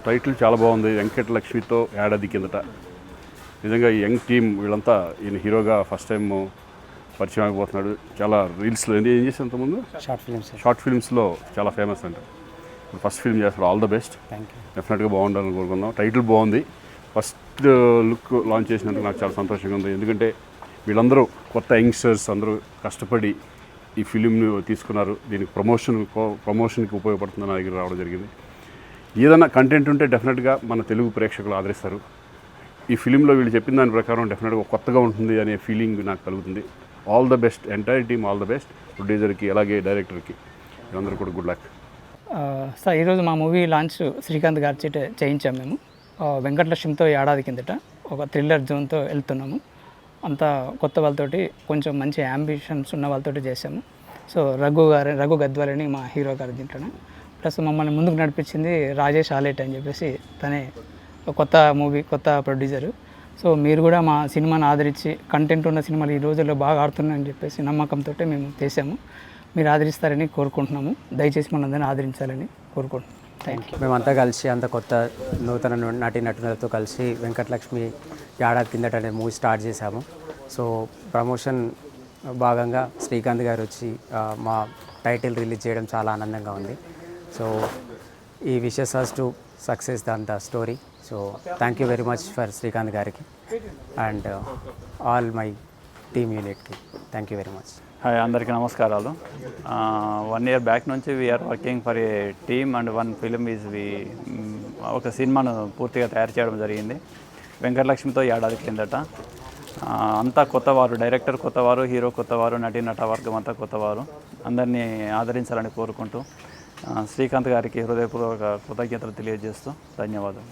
Title చాలా బాగుంది. వెంకట లక్ష్మితో ఏడాది కిందట. నిజంగా ఈ యంగ్ టీమ్ వీళ్ళంతా ఈయన హీరోగా ఫస్ట్ టైం పరిచయం అయిపోతున్నాడు. చాలా రీల్స్లో ఏం చేసి అంతకుముందు షార్ట్ ఫిల్మ్స్లో చాలా ఫేమస్ అంట. ఫస్ట్ ఫిల్మ్ చేస్తాడు. All the best. డెఫినెట్గా బాగుండాలని కోరుకుందాం. టైటిల్ బాగుంది. ఫస్ట్ లుక్ లాంచ్ చేసినందుకు నాకు చాలా సంతోషంగా ఉంది. ఎందుకంటే వీళ్ళందరూ కొత్త యంగ్స్టర్స్ అందరూ కష్టపడి ఈ ఫిలింని తీసుకున్నారు. దీనికి ప్రమోషన్కి ఉపయోగపడుతుందని నా దగ్గర రావడం జరిగింది. ఏదైనా కంటెంట్ ఉంటే డెఫినెట్గా మన తెలుగు ప్రేక్షకులు ఆదరిస్తారు. ఈ ఫిలింలో వీళ్ళు చెప్పిన దాని ప్రకారం డెఫినెట్గా కొత్తగా ఉంటుంది అనే ఫీలింగ్ నాకు కలుగుతుంది. All the best. Entire team all the best. ప్రొడ్యూసర్కి అలాగే డైరెక్టర్కి వీళ్ళందరూ కూడా గుడ్ లక్. సార్ ఈరోజు మా మూవీ లాంచ్ శ్రీకాంత్ గారి చేత చేయించాము. మేము వెంకటలక్ష్మితో ఏడాది కిందట ఒక థ్రిల్లర్ జోన్తో వెళ్తున్నాము. అంతా కొత్త వాళ్ళతోటి కొంచెం మంచి యాంబిషన్స్ ఉన్న వాళ్ళతోటి చేసాము. సో రఘు గద్వాలని మా హీరో గారు దీంట్లోనే. ప్లస్ మమ్మల్ని ముందుకు నడిపించింది రాజేష్ ఆలేట్ అని చెప్పేసి, తనే కొత్త మూవీ కొత్త ప్రొడ్యూసరు. సో మీరు కూడా మా సినిమాని ఆదరించి కంటెంట్ ఉన్న సినిమాలు ఈ రోజుల్లో బాగా ఆడుతున్నాయని చెప్పేసి నమ్మకంతో మేము చేసాము. మీరు ఆదరిస్తారని కోరుకుంటున్నాము. దయచేసి మనందరినీ ఆదరించాలని కోరుకుంటున్నాం. Thank you. మేమంతా కలిసి అంత కొత్త నూతన నటులతో కలిసి వెంకటలక్ష్మి ఏడాది కిందట అనే మూవీ స్టార్ట్ చేశాము. సో ప్రమోషన్ భాగంగా శ్రీకాంత్ గారు వచ్చి మా టైటిల్ రిలీజ్ చేయడం చాలా ఆనందంగా ఉంది. సో ఈ wishes as to success the story. So thank you very much for Srikanth గారికి అండ్ ఆల్ మై టీమ్ యూనిట్కి thank you very much. Hi, అందరికీ నమస్కారాలు. 1 year బ్యాక్ నుంచి we are working for a team and one film ఒక సినిమాను పూర్తిగా తయారు చేయడం జరిగింది. వెంకటలక్ష్మితో ఏడాది కిందట. అంతా కొత్తవారు, డైరెక్టర్ కొత్తవారు, హీరో కొత్తవారు, నట వర్గం అంతా కొత్తవారు. అందరినీ ఆదరించాలని కోరుకుంటూ శ్రీకాంత్ గారికి హృదయపూర్వక కృతజ్ఞతలు తెలియజేస్తూ ధన్యవాదాలు.